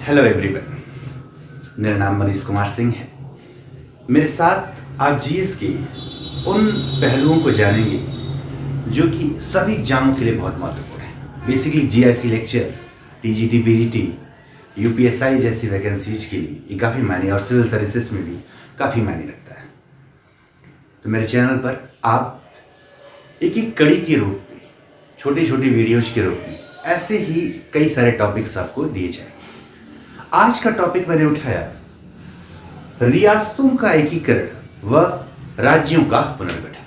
Hello everyone, मेरा नाम मनीष कुमार सिंह है। मेरे साथ आप जीएस के उन पहलुओं को जानेंगे जो कि सभी एग्जामों के लिए बहुत महत्वपूर्ण है। Basically GIC lecture, TGT, PGT, UPSI जैसी वैकेंसीज के लिए ये काफ़ी मायने और सिविल सर्विसेज में भी काफ़ी मायने रखता है। तो मेरे चैनल पर आप एक एक कड़ी के रूप में, छोटे छोटे वीडियोज के रूप में ऐसे ही कई सारे टॉपिक्स आपको दिए जाएंगे। आज का टॉपिक मैंने उठाया रियासतों का एकीकरण व राज्यों का पुनर्गठन।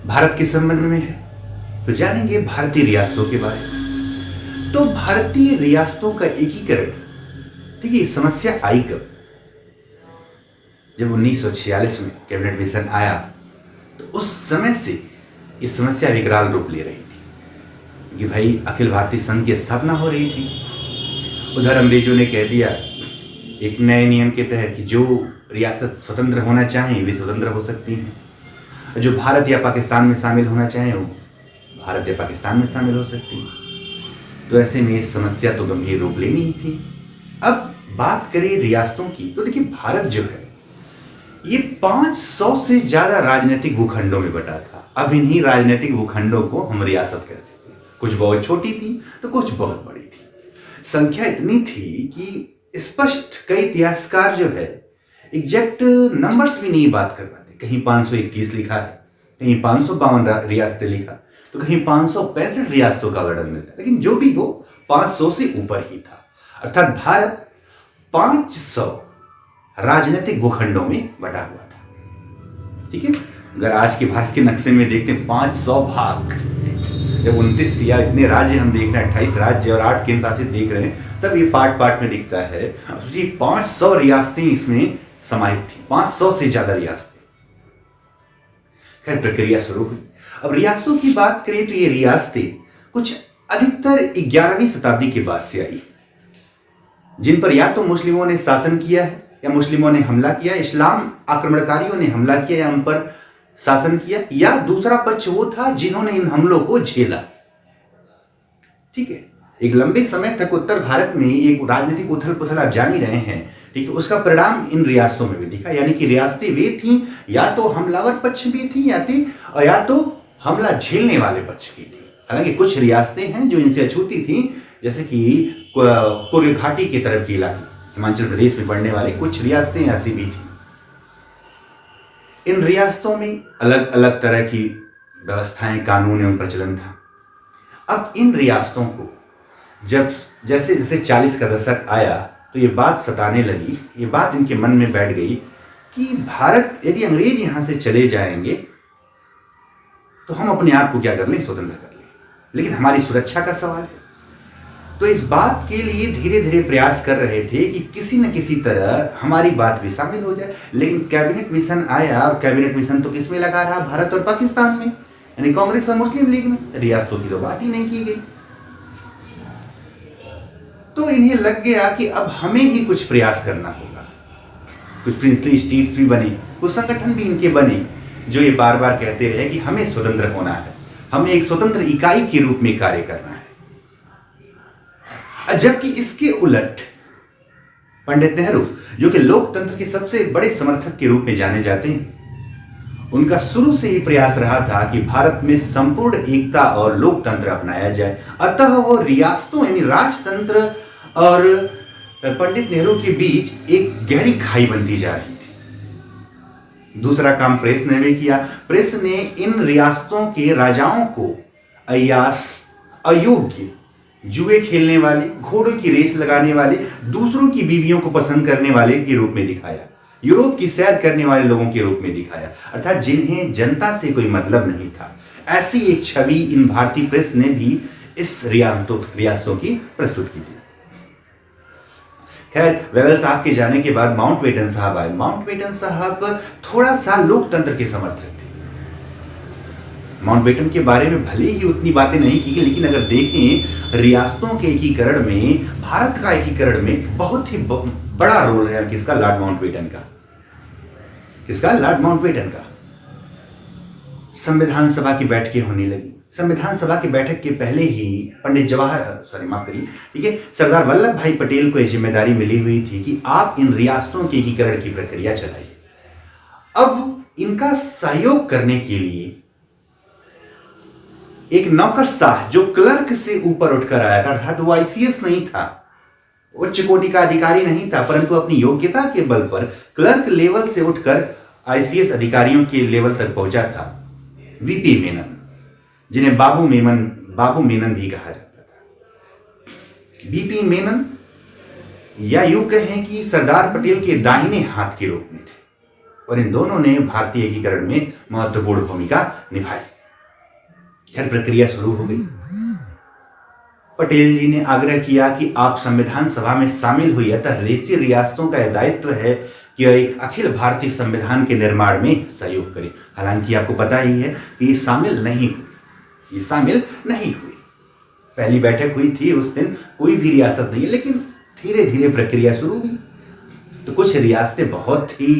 भारत के संबंध में है तो जानेंगे भारतीय रियासतों के बारे में। तो भारतीय रियासतों का एकीकरण, देखिए समस्या आई कब? जब 1946 में कैबिनेट मिशन आया तो उस समय से ये समस्या विकराल रूप ले रही थी कि भाई अखिल भारतीय संघ की स्थापना हो रही थी। उधर अंग्रेजों ने कह दिया एक नए नियम के तहत कि जो रियासत स्वतंत्र होना चाहें वे स्वतंत्र हो सकती हैं, जो भारत या पाकिस्तान में शामिल होना चाहें वो भारत या पाकिस्तान में शामिल हो सकती हैं। तो ऐसे में इस समस्या तो गंभीर रूप लेनी ही थी। अब बात करें रियासतों की तो देखिए भारत जो है ये 500 से ज्यादा राजनीतिक भूखंडों में बटा था। अब इन्हीं राजनीतिक भूखंडों को हम रियासत कहते थे। कुछ बहुत छोटी थी तो कुछ बहुत बड़ी थी। संख्या इतनी थी कि स्पष्ट कई इतिहासकार जो है एग्जैक्ट नंबर्स भी नहीं बात कर पाते। कहीं 521 लिखा है, कहीं 552 रियासतें लिखा, तो कहीं 565 रियासतों का वर्णन मिलता है। लेकिन जो भी हो 500 से ऊपर ही था। अर्थात भारत 500 राजनीतिक भूखंडों में बटा हुआ था। ठीक है, अगर आज के भारत के नक्शे में देखते हैं 500 भाग, जब 29 या इतने राज्य हम देख रहे हैं, 28 राज्य और 8 केंद्र शासित देख रहे हैं, तब ये पार्ट पार्ट में दिखता है। अब सोचिए 500 रियासतें इसमें समाहित थी, 500 से ज्यादा रियासतें। खैर प्रक्रिया शुरू हुई। अब रियासतों की बात करें तो ये रियासतें कुछ अधिकतर 11वीं शताब्दी के बाद से आई, जिन पर या तो मुस्लिमों ने शासन किया है या मुस्लिमों ने हमला किया, इस्लाम आक्रमणकारियों ने हमला किया या उन पर शासन किया, या दूसरा पक्ष वो था जिन्होंने इन हमलों को झेला। ठीक है, एक लंबे समय तक उत्तर भारत में एक राजनीतिक उथल पुथल आप जान ही रहे हैं। ठीक है, उसका परिणाम इन रियासतों में भी दिखा। यानी कि रियासतें वे थी या तो हमलावर पक्ष भी थी या तो हमला झेलने वाले पक्ष की थी। हालांकि कुछ रियासतें हैं जो इनसे अछूती थी, जैसे कि कुर्ग घाटी की तरफ के इलाके, हिमाचल प्रदेश में पड़ने वाली कुछ रियासतें ऐसी भी थी। इन रियासतों में अलग अलग तरह की व्यवस्थाएं, कानून एवं प्रचलन था। अब इन रियासतों को जब जैसे जैसे 40 का दशक आया तो ये बात सताने लगी, ये बात इनके मन में बैठ गई कि भारत यदि अंग्रेज यहां से चले जाएंगे तो हम अपने आप को क्या कर लें, स्वतंत्र कर लें। लेकिन हमारी सुरक्षा का सवाल है। तो इस बात के लिए धीरे धीरे प्रयास कर रहे थे कि किसी न किसी तरह हमारी बात भी शामिल हो जाए। लेकिन कैबिनेट मिशन आया और कैबिनेट मिशन तो किसमें लगा रहा? भारत और पाकिस्तान में, यानी कांग्रेस और मुस्लिम लीग में। रियासतों की तो बात ही नहीं की गई। तो इन्हें लग गया कि अब हमें ही कुछ प्रयास करना होगा। कुछ प्रिंसली स्टेट्स भी बने, कुछ संगठन भी इनके बने जो ये बार बार कहते रहे कि हमें स्वतंत्र होना है, हमें एक स्वतंत्र इकाई के रूप में कार्य करना है। जबकि इसके उलट पंडित नेहरू, जो कि लोकतंत्र के सबसे बड़े समर्थक के रूप में जाने जाते हैं, उनका शुरू से ही प्रयास रहा था कि भारत में संपूर्ण एकता और लोकतंत्र अपनाया जाए। अतः वो रियासतों यानी राजतंत्र और पंडित नेहरू के बीच एक गहरी खाई बनती जा रही थी। दूसरा काम प्रेस ने भी किया। प्रेस ने इन रियासतों के राजाओं को अय्यास, अयोग्य, जुए खेलने वाले, घोड़ों की रेस लगाने वाले, दूसरों की बीवियों को पसंद करने वाले के रूप में दिखाया, यूरोप की सैर करने वाले लोगों के रूप में दिखाया। अर्थात जिन्हें जनता से कोई मतलब नहीं था। ऐसी एक छवि इन भारतीय प्रेस ने भी इस रियासतों की प्रस्तुत की थी। खैर वेवेल साहब के जाने के बाद माउंटबेटन साहब आए। माउंटबेटन साहब थोड़ा सा लोकतंत्र के समर्थक थे। माउंटबेटन के बारे में भले ही उतनी बातें नहीं की गई, लेकिन अगर देखें रियासतों के एकीकरण में, भारत का एकीकरण में बहुत ही बड़ा रोल है किसका? लॉर्ड माउंटबेटन का। किसका? लॉर्ड माउंटबेटन का। संविधान सभा की बैठकें होने लगी। संविधान सभा की बैठक के पहले ही ठीक है, सरदार वल्लभ भाई पटेल को यह जिम्मेदारी मिली हुई थी कि आप इन रियासतों के एकीकरण की प्रक्रिया चलाइए। अब इनका सहयोग करने के लिए एक नौकरशाह जो क्लर्क से ऊपर उठकर आया था, अर्थात वो आईसीएस नहीं था, उच्च कोटि का अधिकारी नहीं था, परंतु अपनी योग्यता के बल पर क्लर्क लेवल से उठकर आईसीएस अधिकारियों के लेवल तक पहुंचा था, वीपी मेनन, जिन्हें बाबू मेनन भी कहा जाता था। वीपी मेनन, या यूं कहें कि सरदार पटेल के दाहिने हाथ के रूप में थे, और इन दोनों ने भारतीय एकीकरण में महत्वपूर्ण भूमिका निभाई। खैर, प्रक्रिया शुरू हो गई। पटेल जी ने आग्रह किया कि आप संविधान सभा में शामिल हुई, अतः देशी रियासतों का यह दायित्व है कि एक अखिल भारतीय संविधान के निर्माण में सहयोग करें। हालांकि आपको पता ही है कि ये शामिल नहीं हुई। पहली बैठक हुई थी उस दिन, कोई भी रियासत नहीं है, लेकिन धीरे धीरे प्रक्रिया शुरू हुई। तो कुछ रियासतें बहुत ही,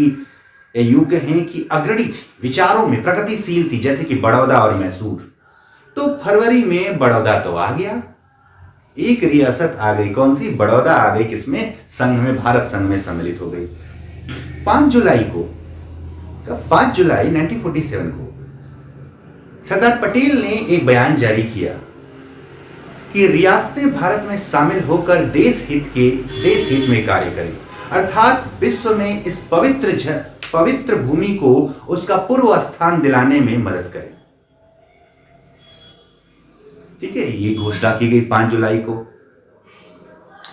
यूं कहें कि अग्रणी थी, विचारों में प्रगतिशील थी, जैसे कि बड़ौदा और मैसूर। तो फरवरी में बड़ौदा तो आ गया, एक रियासत आ गई। कौन सी? बड़ौदा आ गई। किसमें? संघ में, भारत संघ में सम्मिलित हो गई। 5 जुलाई 1947 को सरदार पटेल ने एक बयान जारी किया कि रियासतें भारत में शामिल होकर देश हित में कार्य करें, अर्थात विश्व में इस पवित्र भूमि को उसका पूर्व स्थान दिलाने में मदद करें। ठीक है, ये घोषणा की गई 5 जुलाई को।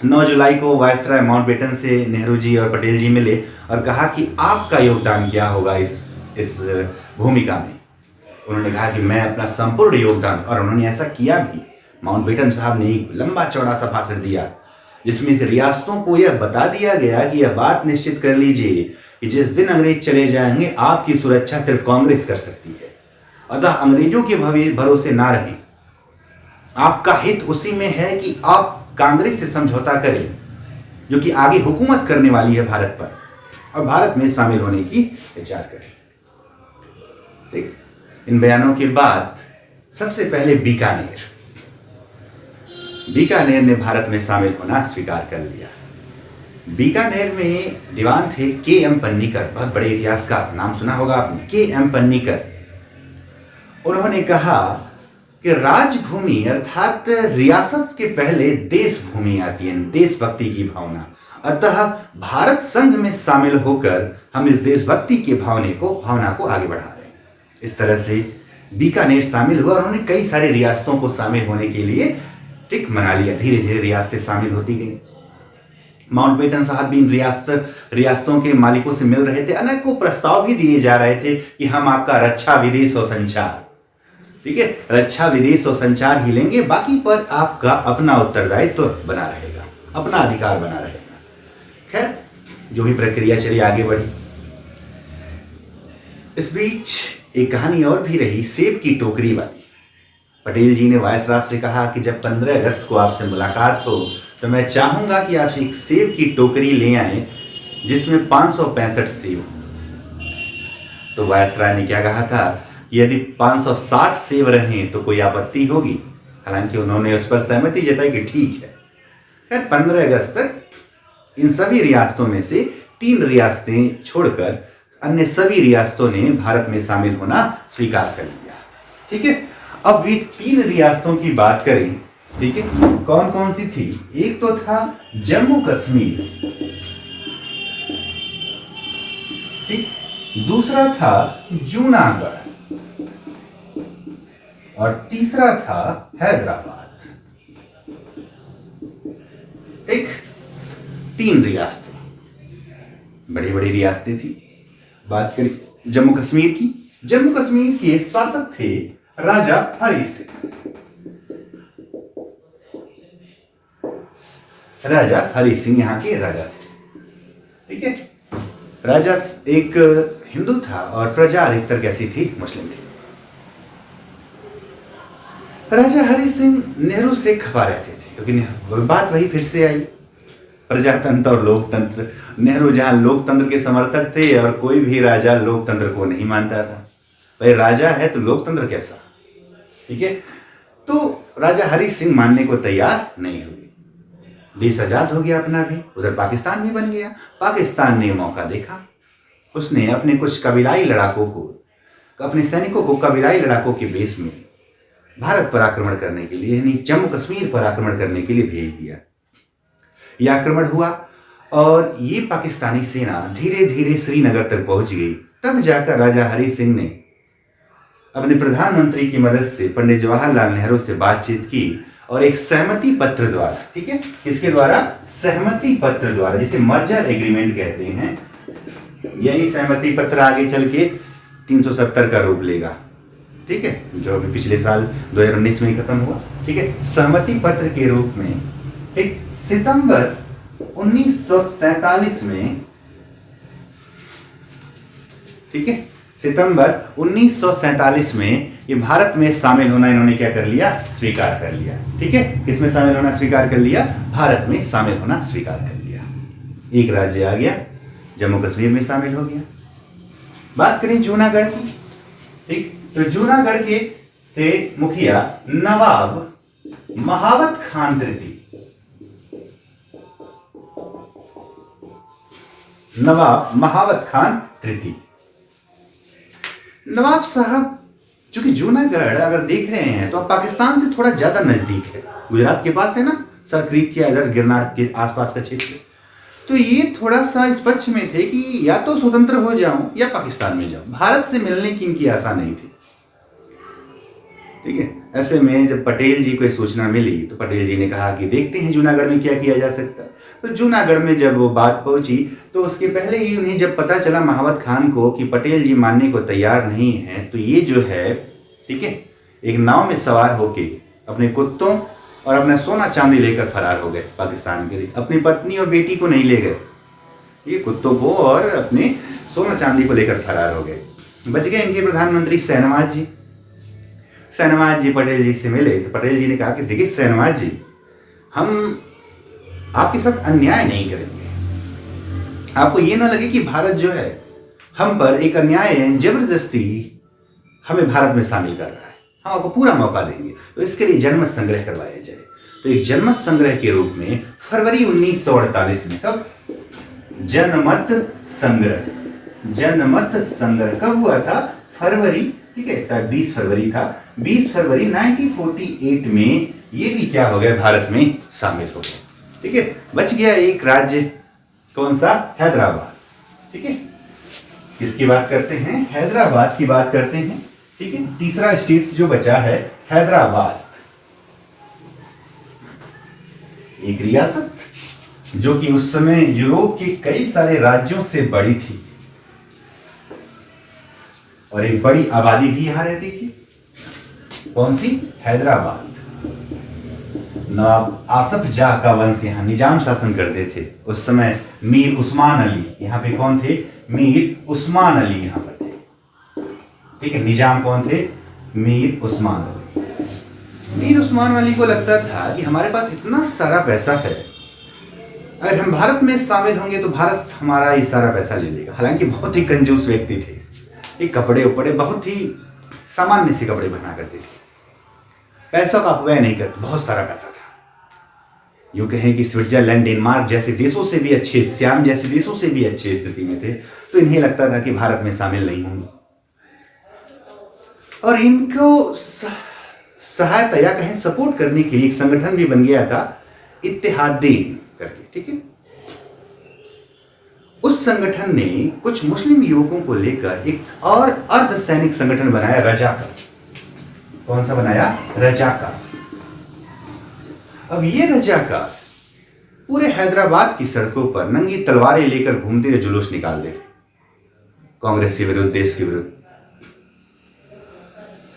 9 जुलाई को वायसराय माउंटबेटन से नेहरू जी और पटेल जी मिले और कहा कि आपका योगदान क्या होगा इस भूमिका में। उन्होंने कहा कि मैं अपना संपूर्ण योगदान, और उन्होंने ऐसा किया भी। माउंटबेटन साहब ने एक लंबा चौड़ा सा भाषण दिया जिसमें रियासतों को यह बता दिया गया कि यह बात निश्चित कर लीजिए कि जिस दिन अंग्रेज चले जाएंगे आपकी सुरक्षा सिर्फ कांग्रेस कर सकती है, अतः अंग्रेजों के भरोसे ना रहें। आपका हित उसी में है कि आप कांग्रेस से समझौता करें जो कि आगे हुकूमत करने वाली है भारत पर, और भारत में शामिल होने की विचार करें। ठीक, इन बयानों के बाद सबसे पहले बीकानेर ने भारत में शामिल होना स्वीकार कर लिया। बीकानेर में दीवान थे के.एम. पन्नीकर, बहुत बड़े इतिहासकार, नाम सुना होगा आपने, के.एम. पन्नीकर। उन्होंने कहा कि राजभूमि अर्थात रियासत के पहले देश भूमि आती है, देशभक्ति की भावना। अतः भारत संघ में शामिल होकर हम इस देशभक्ति के भावना को आगे बढ़ा रहे हैं। इस तरह से बीकानेर शामिल हुआ और उन्होंने कई सारी रियासतों को शामिल होने के लिए टिक मना लिया। धीरे धीरे रियासतें शामिल होती गई। माउंटबेटन साहब भी इन रियासतों के मालिकों से मिल रहे थे। अनेकों प्रस्ताव भी दिए जा रहे थे कि हम आपका रक्षा, विदेश और संचार, ठीक है, रक्षा, विदेश और संचार ही लेंगे, बाकी पर आपका अपना उत्तरदायित्व बना रहेगा, अपना अधिकार बना रहेगा। खैर, जो भी प्रक्रिया चली आगे बढ़ी। इस बीच एक कहानी और भी रही, सेब की टोकरी वाली। पटेल जी ने वायसराय से कहा कि जब 15 अगस्त को आपसे मुलाकात हो तो मैं चाहूंगा कि आप एक सेब की टोकरी ले आएं जिसमें 565 सेब हो। तो वायसराय ने क्या कहा था कि यदि 560 सेब रहें तो कोई आपत्ति होगी। हालांकि उन्होंने उस पर सहमति जताई कि ठीक है। फिर 15 अगस्त तक इन सभी रियासतों में से 3 रियासतें छोड़कर अन्य सभी रियासतों ने भारत में शामिल होना स्वीकार कर लिया। ठीक है, अब वे 3 रियासतों की बात करें। ठीक है, कौन कौन सी थी? एक तो था जम्मू कश्मीर, ठीक, दूसरा था जूनागढ़ और तीसरा था हैदराबाद। ठीक, 3 रियासतें, बड़ी बड़ी रियासतें थी। बात करें जम्मू कश्मीर की। जम्मू कश्मीर के शासक थे राजा हरि सिंह। राजा हरि सिंह यहाँ के राजा थे। ठीक है, राजा एक हिंदू था और प्रजा अधिकतर कैसी थी? मुस्लिम थी। राजा हरि सिंह नेहरू से खपा रहते थे क्योंकि बात वही फिर से आई, प्रजातंत्र और लोकतंत्र। नेहरू जहां लोकतंत्र के समर्थक थे और कोई भी राजा लोकतंत्र को नहीं मानता था। भाई राजा है तो लोकतंत्र कैसा, ठीक है। तो राजा हरि सिंह मानने को तैयार नहीं हुए। देश आजाद हो गया अपना भी, उधर पाकिस्तान भी बन गया। पाकिस्तान ने मौका देखा, उसने अपने कुछ कबीलाई लड़ाकों को, अपने सैनिकों को कबीलाई लड़ाकों के बेस में भारत पर आक्रमण करने के लिए, यानी जम्मू कश्मीर पर आक्रमण करने के लिए भेज दिया। यह आक्रमण हुआ और ये पाकिस्तानी सेना धीरे धीरे श्रीनगर तक पहुंच गई। तब जाकर राजा हरि सिंह ने अपने प्रधानमंत्री की मदद से पंडित जवाहरलाल नेहरू से बातचीत की और एक सहमति पत्र द्वारा, ठीक है, किसके द्वारा, सहमति पत्र द्वारा, जिसे मर्जर एग्रीमेंट कहते हैं। यही सहमति पत्र आगे चल के 370 का रूप लेगा, ठीक है, जो अभी पिछले साल 2019 में ही खत्म हुआ, ठीक है। सहमति पत्र के रूप में एक सितंबर 1947 में, ठीक है, सितंबर 1947 में ये भारत में शामिल होना इन्होंने क्या कर लिया, स्वीकार कर लिया, ठीक है। किसमें शामिल होना स्वीकार कर लिया, भारत में शामिल होना स्वीकार कर लिया। एक राज्य आ गया, जम्मू कश्मीर में शामिल हो गया। बात करें जूनागढ़ की, ठीक, तो जूनागढ़ के थे मुखिया नवाब महावत खान तृतीय। नवाब महावत खान तृतीय, नवाब साहब, चूंकि जूनागढ़ अगर देख रहे हैं तो अब पाकिस्तान से थोड़ा ज्यादा नजदीक है, गुजरात के पास है ना, सर क्रीक के इधर गिरनार के आसपास का क्षेत्र, तो ये थोड़ा सा इस पक्ष में थे कि या तो स्वतंत्र हो जाऊं या पाकिस्तान में जाऊं। भारत से मिलने की इनकी आशा नहीं थी, ठीक है। ऐसे में जब पटेल जी को ये सूचना मिली तो पटेल जी ने कहा कि देखते हैं जूनागढ़ में क्या किया जा सकता है। तो जूनागढ़ में जब वो बात पहुंची तो उसके पहले ही उन्हें जब पता चला महावत खान को कि पटेल जी मानने को तैयार नहीं है, तो ये जो है, ठीक है, एक नाव में सवार होके अपने कुत्तों और अपना सोना चांदी लेकर फरार हो गए पाकिस्तान के लिए। अपनी पत्नी और बेटी को नहीं ले गए, ये कुत्तों को और अपने सोना चांदी को लेकर फरार हो गए। बच गए इनके प्रधानमंत्री शहनवाज जी। शहनवाज जी पटेल जी से मिले तो पटेल जी ने कहा कि देखिए शहनवाज जी, हम आपके साथ अन्याय नहीं करेंगे। आपको ये ना लगे कि भारत जो है हम पर एक अन्याय जबरदस्ती हमें भारत में शामिल कर रहा है, हम आपको पूरा मौका देंगे। तो इसके लिए जनमत संग्रह करवाया जाए। तो एक जनमत संग्रह के रूप में फरवरी 1948 में, कब, जनमत संग्रह कब हुआ था, फरवरी, ठीक है, शायद 20 फरवरी था, 20 फरवरी 1948 में ये भी क्या हो गया, भारत में शामिल हो गया, ठीक है। बच गया एक राज्य, कौन सा, हैदराबाद, ठीक है। किसकी बात करते हैं, हैदराबाद की बात करते हैं, ठीक है। तीसरा स्टेट जो बचा है हैदराबाद, एक रियासत जो कि उस समय यूरोप के कई सारे राज्यों से बड़ी थी और एक बड़ी आबादी भी यहां रहती थी। कौन थी, हैदराबाद। नवाब आसफ जाह का वंश यहाँ निजाम शासन करते थे उस समय। मीर उस्मान अली यहाँ पे कौन थे, मीर उस्मान अली यहाँ पर थे, ठीक है। निजाम कौन थे, मीर उस्मान अली। मीर उस्मान अली को लगता था कि हमारे पास इतना सारा पैसा है, अगर हम भारत में शामिल होंगे तो भारत हमारा ये सारा पैसा ले लेगा। हालांकि बहुत ही कंजूस व्यक्ति थे, ये कपड़े उपड़े बहुत ही सामान्य से कपड़े पहना करते थे, पैसों का अपव्यय नहीं करते, बहुत सारा पैसा था। यूं कहें कि स्विट्जरलैंड, डेनमार्क जैसे देशों से भी अच्छे, सियाम जैसे देशों से भी अच्छे स्थिति में थे, तो इन्हें लगता था कि भारत में शामिल नहीं होंगे। और इनको सहायता या कहें सपोर्ट करने के लिए एक संगठन भी बन गया था, इत्तेहादीन करके, ठीक है। उस संगठन ने कुछ मुस्लिम युवकों को लेकर एक और अर्धसैनिक संगठन बनाया, रजाका। कौन सा बनाया, रजाका। अब ये रजाका पूरे हैदराबाद की सड़कों पर नंगी तलवारें लेकर घूमते हुए जुलूस निकालते थे, कांग्रेस के विरुद्ध, देश के विरुद्ध,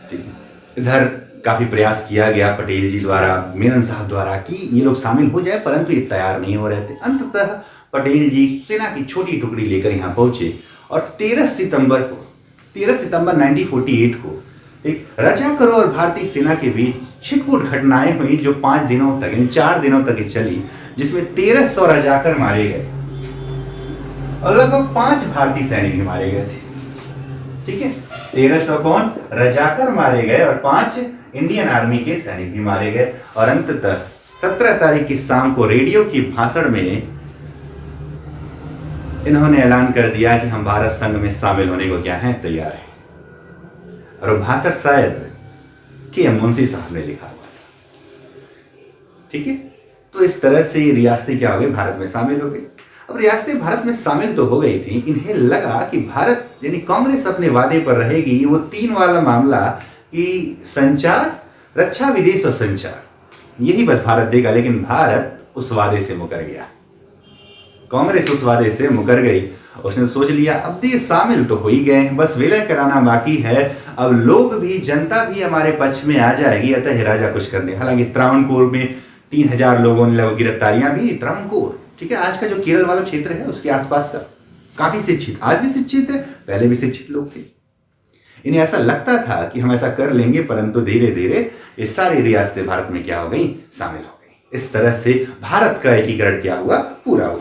ठीक है। इधर काफी प्रयास किया गया पटेल जी द्वारा, मेनन साहब द्वारा कि ये लोग शामिल हो जाए, परंतु ये तैयार नहीं हो रहे थे। अंततः पटेल जी सेना की छोटी टुकड़ी लेकर यहाँ पहुंचे और 13 सितंबर 1948 को एक रजाकारों और भारतीय सेना के बीच छिटपुट घटनाएं हुई, जो 5 दिनों तक, यानी 4 दिनों तक चली, जिसमें 1300 रजाकर मारे गए और लगभग 5 भारतीय सैनिक भी मारे गए थे, ठीक है। 1300 कौन रजाकर मारे गए और 5 इंडियन आर्मी के सैनिक भी मारे गए। और अंततः 17 तारीख की शाम को रेडियो की भाषण में इन्होंने ऐलान कर दिया कि हम भारत संघ में शामिल होने को क्या है, तैयार हैं। और वो भाषण शायद के एम मुंशी साहब ने लिखा हुआ था। ठीक है, तो इस तरह से रियासतें क्या हो गई, भारत में शामिल हो गई। अब रियासतें भारत में शामिल तो हो गई थी, इन्हें लगा कि भारत यानी कांग्रेस अपने वादे पर रहेगी। वो 3 वाला मामला कि संचार, रक्षा, विदेश और संचार, यही बस भारत देगा। लेकिन भारत उस वादे से मुकर गया, कांग्रेस उस वादे से मुकर गई। उसने सोच लिया अब देश शामिल तो हो ही गए, बस विलय कराना बाकी है। अब लोग भी, जनता भी हमारे पक्ष में आ जाएगी, अतः हे राजा कुछ करने। हालांकि त्रावणकोर में 3000 लोगों ने गिरफ्तारियां भी। त्रावणकोर, ठीक है, आज का जो केरल वाला क्षेत्र है उसके आसपास का, काफी शिक्षित, आज भी शिक्षित है, पहले भी शिक्षित लोग थे। इन्हें ऐसा लगता था कि हम ऐसा कर लेंगे, परंतु धीरे धीरे ये सारी रियासतें भारत में क्या हो गई, शामिल हो गई। इस तरह से भारत का एकीकरण क्या हुआ, पूरा हुआ।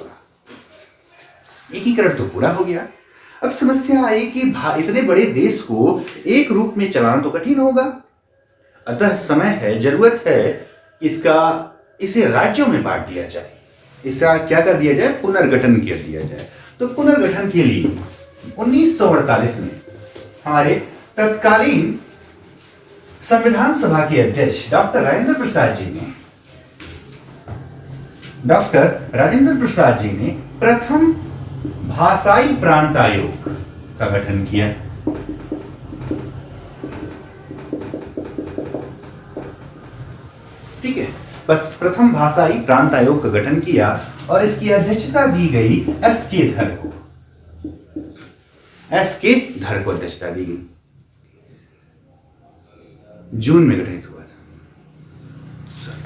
एकीकरण तो पूरा हो गया। अब समस्या आई कि इतने बड़े देश को एक रूप में चलाना तो कठिन होगा, अतः समय है, जरूरत है इसे राज्यों में बांट दिया जाए। इसका क्या कर दिया जाए, पुनर्गठन कर दिया जाए। तो पुनर्गठन के लिए 1948 में हमारे तत्कालीन संविधान सभा के अध्यक्ष डॉक्टर राजेंद्र प्रसाद जी ने प्रथम भाषाई प्रांत आयोग का गठन किया। ठीक है, बस प्रथम भाषाई प्रांत आयोग का गठन किया और इसकी अध्यक्षता दी गई एस के धर को। अध्यक्षता दी गई। जून में गठित हुआ था,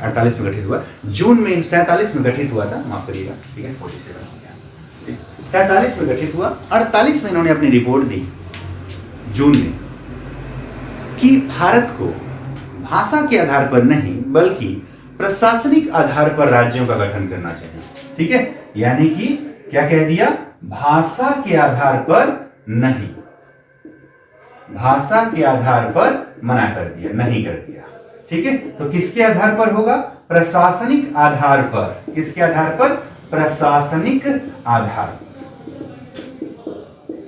48 में गठित हुआ, जून में 47 में गठित हुआ था, माफ करिएगा, ठीक है, 47 हो गया, 47 में गठित हुआ। 48 में इन्होंने अपनी रिपोर्ट दी जून में कि भारत को भाषा के आधार पर नहीं बल्कि प्रशासनिक आधार पर राज्यों का गठन करना चाहिए। ठीक है, यानी कि क्या कह दिया, भाषा के आधार पर नहीं, भाषा के आधार पर मना कर दिया, नहीं कर दिया। ठीक है, तो किसके आधार पर होगा, प्रशासनिक आधार पर। किसके आधार पर, प्रशासनिक आधार पर।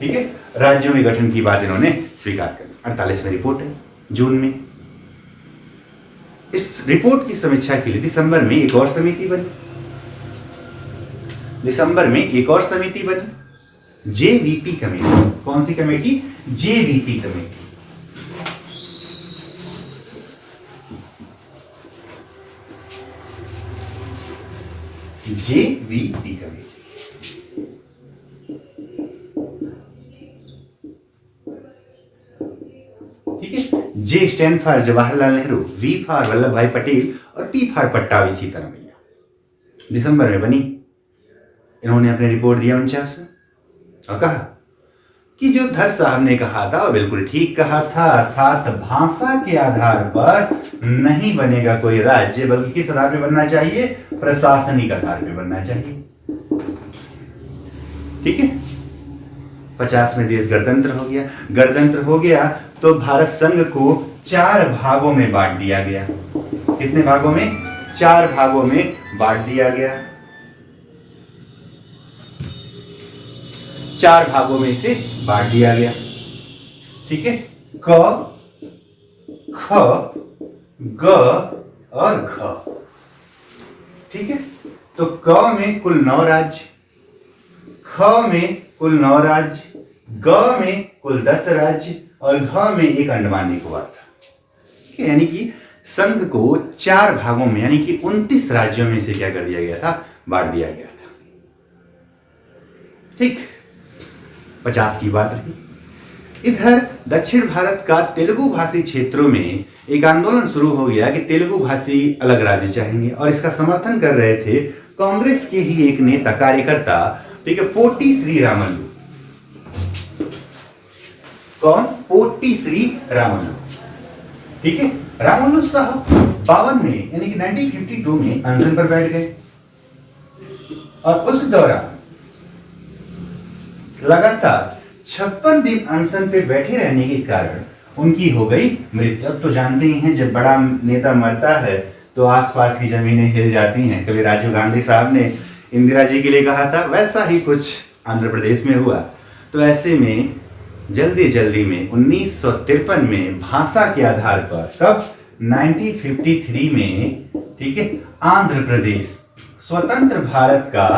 ठीक है, राज्यों के गठन की बात इन्होंने स्वीकार कर ली। 48 में रिपोर्ट है, जून में। इस रिपोर्ट की समीक्षा के लिए दिसंबर में एक और समिति बनी। JVP committee. कौन सी committee, JVP committee. JVP committee. ठीक है, J stand for Jawaharlal Nehru, V for Vallabh Bhai Patel और पी फॉर पट्टाभी सीतारामैया। दिसंबर में बनी। इन्होंने अपनी रिपोर्ट दिया 49 में और कहा कि जो धर साहब ने कहा था वो बिल्कुल ठीक कहा था, अर्थात भाषा के आधार पर नहीं बनेगा कोई राज्य, बल्कि किस आधार पर बनना चाहिए, प्रशासनिक आधार पर बनना चाहिए। ठीक है, 50 में देश गणतंत्र हो गया तो भारत संघ को 4 भागों में बांट दिया गया। कितने भागों में, 4 भागों में बांट दिया गया। 4 भागों में से बांट दिया गया। ठीक है, क, ख, ग और घ। ठीक है, तो क में कुल 9 राज्य, ख में कुल 9 राज्य, ग में कुल 10 राज्य और घ में एक अंडमान निकोबार था। ठीक है, यानी कि संघ को 4 भागों में यानी कि 29 राज्यों में से क्या कर दिया गया था, बांट दिया गया था। ठीक, 50 की बात रही। इधर दक्षिण भारत का तेलुगु भाषी क्षेत्रों में एक आंदोलन शुरू हो गया कि तेलुगु भाषी अलग राज्य चाहेंगे और इसका समर्थन कर रहे थे कांग्रेस के ही एक नेता कार्यकर्ता, ठीक है, पोटी श्री रामल्लू। कौन, पोटी श्री रामल्लू। ठीक है, रामल्लू साहब 52 में यानी कि 1952 में अनशन पर बैठ गए और उस दौरान लगातार 56 दिन अनशन पे बैठे रहने के कारण उनकी हो गई मृत्यु। अब तो जानते ही हैं, जब बड़ा नेता मरता है तो आसपास की जमीनें हिल जाती हैं। कभी राजीव गांधी साहब ने इंदिरा जी के लिए कहा था, वैसा ही कुछ आंध्र प्रदेश में हुआ। तो ऐसे में जल्दी जल्दी में 1953 में भाषा के आधार पर, कब 1953 में, ठीक है, आंध्र प्रदेश स्वतंत्र भारत का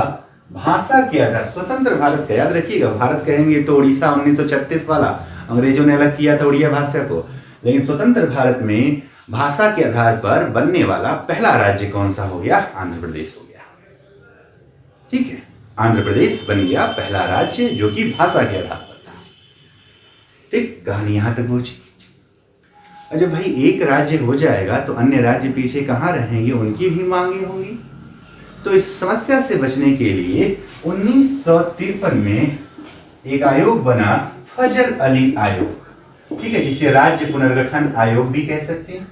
भाषा के आधार, स्वतंत्र भारत का याद रखिएगा, भारत कहेंगे तो उड़ीसा 1936 वाला, अंग्रेजों ने अलग किया था उड़िया भाषा को, लेकिन स्वतंत्र भारत में भाषा के आधार पर बनने वाला पहला राज्य कौन सा हो गया? आंध्र प्रदेश हो गया। ठीक है, आंध्र प्रदेश बन गया पहला राज्य जो कि भाषा के आधार पर था। ठीक, कहानी यहां तक पहुंची। और जब भाई एक राज्य हो जाएगा तो अन्य राज्य पीछे कहां रहेंगे, उनकी भी मांगे होंगी। तो इस समस्या से बचने के लिए 1953 में एक आयोग बना, फजल अली आयोग। ठीक है, जिसे राज्य पुनर्गठन आयोग भी कह सकते हैं।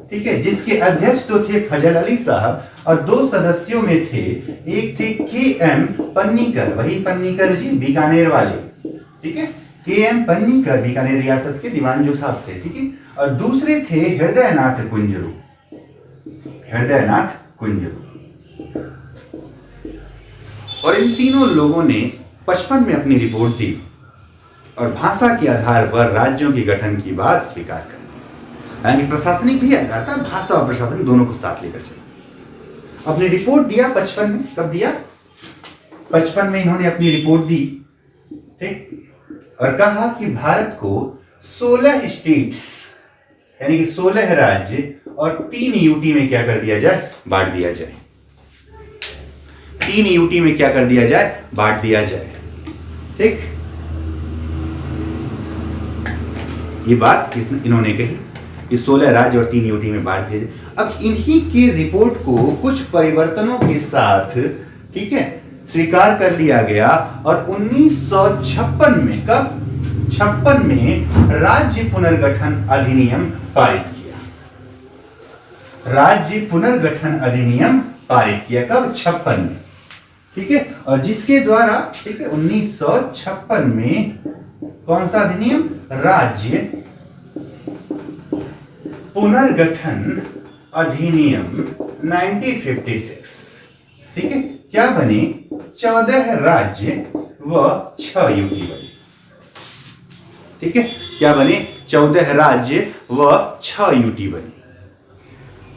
ठीक है, जिसके अध्यक्ष तो थे फजल अली साहब और 2 सदस्यों में थे, एक थे के.एम. पन्नीकर, वही पन्नीकर जी बीकानेर वाले। ठीक है, के.एम. पन्नीकर बीकानेर रियासत के दीवान जो साहब थे। ठीक है, और दूसरे थे हृदयनाथ कुंजरू, हृदयनाथ कुंजरू। और इन तीनों लोगों ने 55 में अपनी रिपोर्ट दी और भाषा के आधार पर राज्यों के गठन की बात स्वीकार कर ली। यानी प्रशासनिक भी आधार था, भाषा और प्रशासन दोनों को साथ लेकर चला। अपनी रिपोर्ट दिया 55 में। कब दिया? 55 में इन्होंने अपनी रिपोर्ट दी। ठीक, और कहा कि भारत को 16 स्टेट्स यानी कि 16 राज्य और 3 यूटी में क्या कर दिया जाए? बांट दिया जाए। 3 यूटी में क्या कर दिया जाए? बांट दिया जाए। ठीक, ये बात इन्होंने कही कि 16 राज्य और 3 यूटी में बांट दिया जाए। अब इन्हीं की रिपोर्ट को कुछ परिवर्तनों के साथ, ठीक है, स्वीकार कर लिया गया और 1956 में, कब? 56 में राज्य पुनर्गठन अधिनियम पारित किया। राज्य पुनर्गठन अधिनियम पारित किया कब? 56 में। ठीक है, और जिसके द्वारा, ठीक है, 1956 में कौन सा अधिनियम? राज्य पुनर्गठन अधिनियम 1956। ठीक है, क्या बने? 14 राज्य व 6 यूटी बने। ठीक है, क्या बने? 14 राज्य व 6 यूटी बने।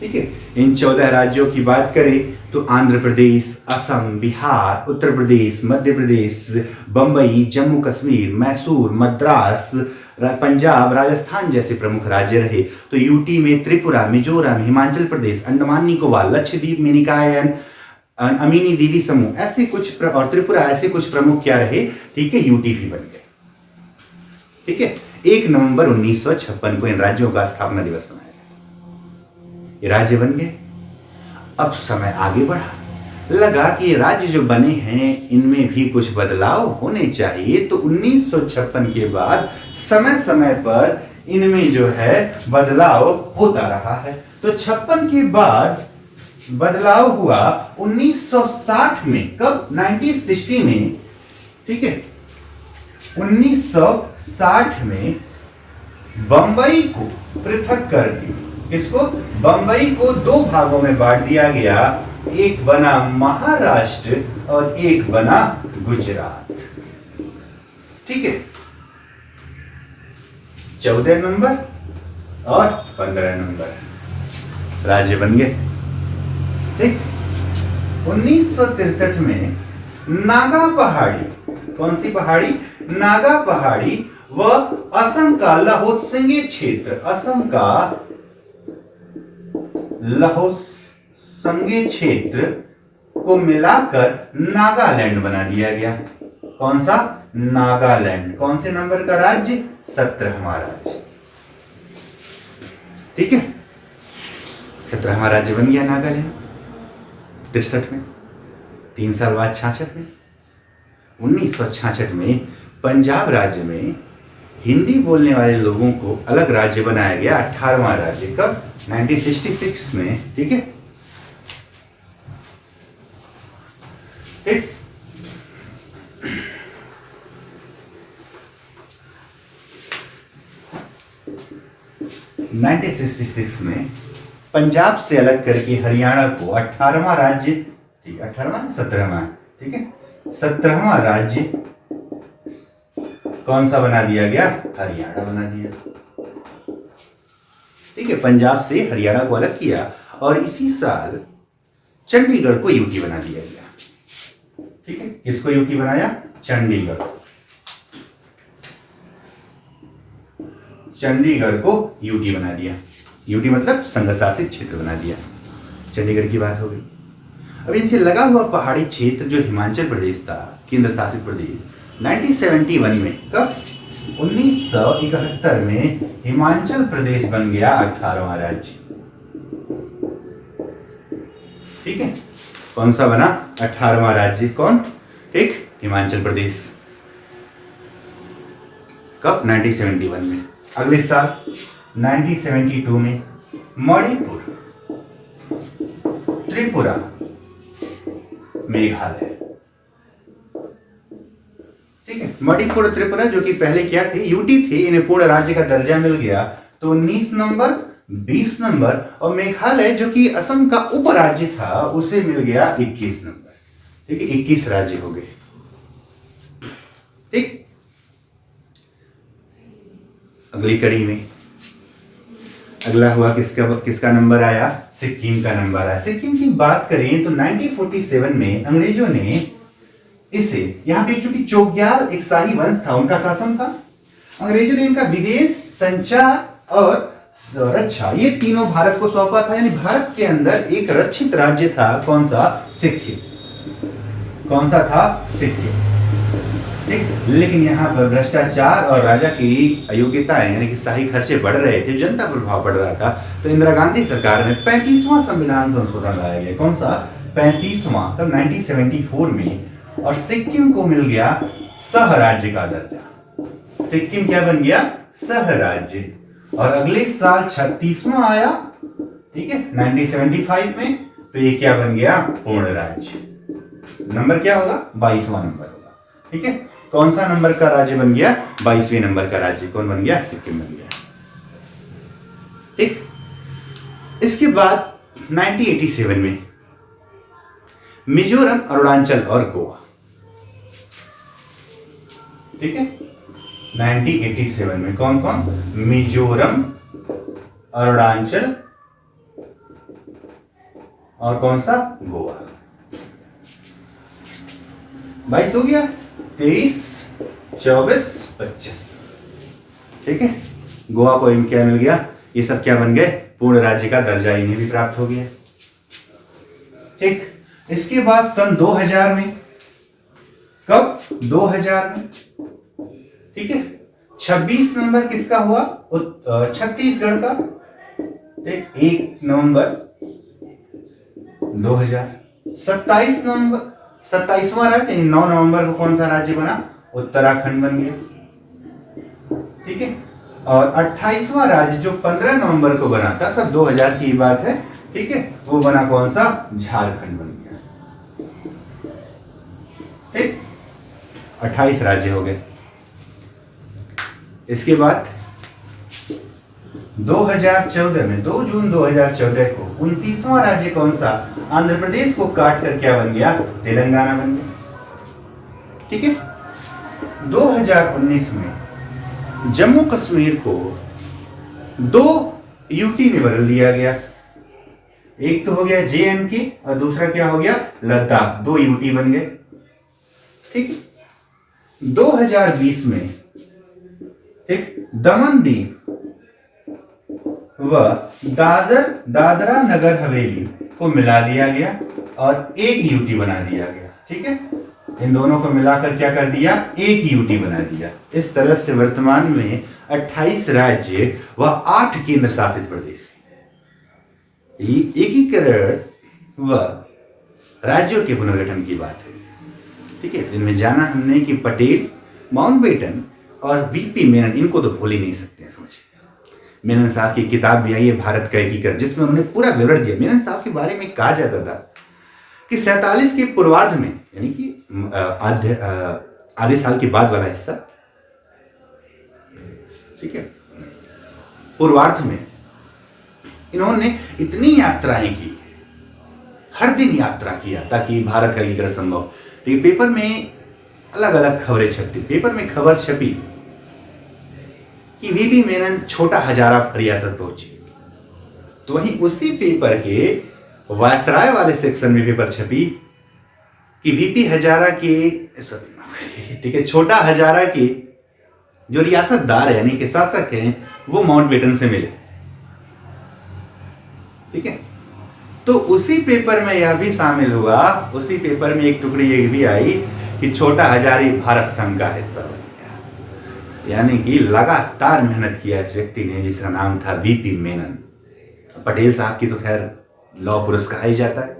ठीक है, इन 14 राज्यों की बात करें तो आंध्र प्रदेश, असम, बिहार, उत्तर प्रदेश, मध्य प्रदेश, बंबई, जम्मू कश्मीर, मैसूर, मद्रास, पंजाब, राजस्थान जैसे प्रमुख राज्य रहे। तो यूटी में त्रिपुरा, मिजोरम, हिमाचल प्रदेश, अंडमान निकोबार, लक्षद्वीप, मिनिकॉय, अमीनी द्वीपी समूह, ऐसे कुछ, और त्रिपुरा, ऐसे कुछ प्रमुख क्या रहे? ठीक है, यूटी भी बन गए। ठीक है, 1 नवंबर 1956 को इन राज्यों का स्थापना दिवस मनाया जाता। ये राज्य बन गए। अब समय आगे बढ़ा, लगा कि ये राज्य जो बने हैं इनमें भी कुछ बदलाव होने चाहिए। तो 1956 के बाद समय समय पर इनमें जो है बदलाव होता रहा है। तो 56 के बाद बदलाव हुआ 1960 में। कब? 1960 में। ठीक है, 1960 में बंबई को पृथक करके, किसको? बंबई को 2 भागों में बांट दिया गया। एक बना महाराष्ट्र और एक बना गुजरात। ठीक है, 14 नंबर और 15 नंबर राज्य बन गए। ठीक, 1963 में नागा पहाड़ी, कौन सी पहाड़ी? नागा पहाड़ी व असम का लाहौल क्षेत्र, असम का लाहौल क्षेत्र को मिलाकर नागालैंड बना दिया गया। कौन सा? नागालैंड। कौन से नंबर का राज्य? 17वां राज्य। ठीक है, 17वां राज्य बन गया नागालैंड 63 में। 3 साल बाद 66 में, 1966 में पंजाब राज्य में हिंदी बोलने वाले लोगों को अलग राज्य बनाया गया, 18वां राज्य। कब? 1966 में। ठीक है, ठीक। 1966 में पंजाब से अलग करके हरियाणा को 18वां राज्य, ठीक है, 18वां नहीं 17वां, ठीक है, 17वां राज्य कौन सा बना दिया गया? हरियाणा बना दिया। ठीक है, पंजाब से हरियाणा को अलग किया और इसी साल चंडीगढ़ को यूटी बना दिया गया। ठीक है, किसको यूटी बनाया? चंडीगढ़। चंडीगढ़ को यूटी बना दिया। यूटी मतलब संघ शासित क्षेत्र बना दिया। चंडीगढ़ की बात हो गई। अब इनसे लगा हुआ पहाड़ी क्षेत्र जो हिमाचल प्रदेश था, केंद्र शासित प्रदेश, 1971 में, कब? 1971 में हिमाचल प्रदेश बन गया 18वां राज्य। ठीक है, कौन सा बना? 18वां राज्य। कौन? ठीक, हिमाचल प्रदेश। कब? 1971 में। अगले साल 1972 में मणिपुर, त्रिपुरा, मेघालय। ठीक है, मणिपुर त्रिपुरा जो कि पहले क्या थे? यूटी थे, इन्हें पूर्ण राज्य का दर्जा मिल गया तो 19 नंबर, 20 नंबर, और मेघालय जो कि असम का उपराज्य था उसे मिल गया 21 नंबर। ठीक है, 21 राज्य हो गए। ठीक, अगली कड़ी में अगला हुआ किसका नंबर आया? सिक्किम का नंबर आया। सिक्किम की बात करें तो 1947 में अंग्रेजों ने इसे, यहां पे चूंकि चोग्याल एक शाही वंश था, उनका शासन था, अंग्रेजों ने इनका विदेश, संचार और रक्षा ये तीनों भारत को सौंपा था। यानी भारत के अंदर एक रक्षित राज्य था। कौन सा? सिक्किम। कौन सा था? सिक्किम। ठीक, लेकिन यहाँ पर भ्रष्टाचार और राजा की अयोग्यताएं यानी कि शाही खर्चे बढ़ रहे थे, जनता पर प्रभाव पड़ रहा था, तो इंदिरा गांधी सरकार ने 35वां संविधान संशोधन लाया गया। कौन सा? 35वां, तब 1974 में, और सिक्किम को मिल गया सह राज्य का दर्जा। सिक्किम क्या बन गया? सह राज्य। और अगले साल 36वां आया, ठीक है, 1975 में, तो ये क्या बन गया? पूर्ण राज्य। नंबर क्या होगा? 22वां नंबर होगा। ठीक है, कौन सा नंबर का राज्य बन गया? 22वें नंबर का राज्य। कौन बन गया? सिक्किम बन गया। ठीक, इसके बाद 1987 में मिजोरम, अरुणाचल और गोवा। ठीक है, 1987 में कौन कौन? मिजोरम, अरुणाचल और कौन सा? गोवा। 22 हो गया, 23, 24, 25। ठीक है, गोवा को क्या मिल गया? ये सब क्या बन गए? पूर्ण राज्य का दर्जा इन्हें भी प्राप्त हो गया। ठीक, इसके बाद सन 2000 में, कब? 2000 में, ठीक है, 26 नंबर किसका हुआ? छत्तीसगढ़ का। ठीक, 1 नवंबर 2000। 27 नंबर, 27वां राज्य यानी 9 नवंबर को कौन सा राज्य बना? उत्तराखंड बन गया। ठीक है, और 28वां राज्य जो 15 नवंबर को बना था, सब 2000 की बात है, ठीक है, वो बना कौन सा? झारखंड बन गया। ठीक, 28 राज्य हो गए। इसके बाद 2014 में, 2 जून 2014 को 29वां राज्य कौन सा? आंध्र प्रदेश को काट कर क्या बन गया? तेलंगाना बन गया। ठीक है, 2019 में जम्मू कश्मीर को 2 यूटी में बदल दिया गया। एक तो हो गया JNK और दूसरा क्या हो गया? लद्दाख। 2 यूटी बन गए। ठीक, 2020 में, ठीक, दमन दीप व दादरा नगर हवेली को मिला दिया गया और एक यूटी बना दिया गया। ठीक है, इन दोनों को मिलाकर क्या कर दिया? एक यूटी बना दिया। इस तरह से वर्तमान में 28 राज्य व 8 केंद्र शासित प्रदेश है। एकीकरण व राज्यों के पुनर्गठन की बात है। ठीक है, इनमें जाना हमने कि पटेल, माउंटबेटन और VP मेनन, इनको तो भूल ही नहीं सकते हैं। समझिए, मेनन साहब की किताब भी आई है भारत का एकीकरण, जिसमें उन्होंने पूरा विवरण दिया। मेनन साहब के बारे में कहा जाता था कि 47 के पूर्वार्ध में, यानी कि आधे साल के बाद वाला हिस्सा, ठीक है, पूर्वार्ध में इन्होंने इतनी यात्राएं की, हर दिन यात्रा किया ताकि भारत का एकीकरण संभव। लेकिन पेपर में अलग अलग खबरें छपती। पेपर में खबर छपी कि वीपी मेनन छोटा हजारा रियासत पहुंची, तो वहीं उसी पेपर के वायसराय वाले सेक्शन में पेपर छपी कि वीपी हजारा के ठीक है, छोटा हजारा के जो रियासतदार है यानी कि शासक हैं वो माउंटबेटन से मिले। ठीक है, तो उसी पेपर में यह भी शामिल हुआ, उसी पेपर में एक टुकड़ी ये भी आई कि छोटा हजारी भारत संघ का हिस्सा बन गया। यानी कि लगातार मेहनत किया इस व्यक्ति ने जिसका नाम था वीपी मेनन। पटेल साहब की तो खैर लौह पुरुष कहा ही जाता है।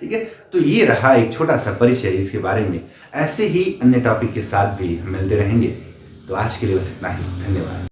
ठीक है, तो ये रहा एक छोटा सा परिचय इसके बारे में। ऐसे ही अन्य टॉपिक के साथ भी मिलते रहेंगे। तो आज के लिए बस इतना ही, धन्यवाद।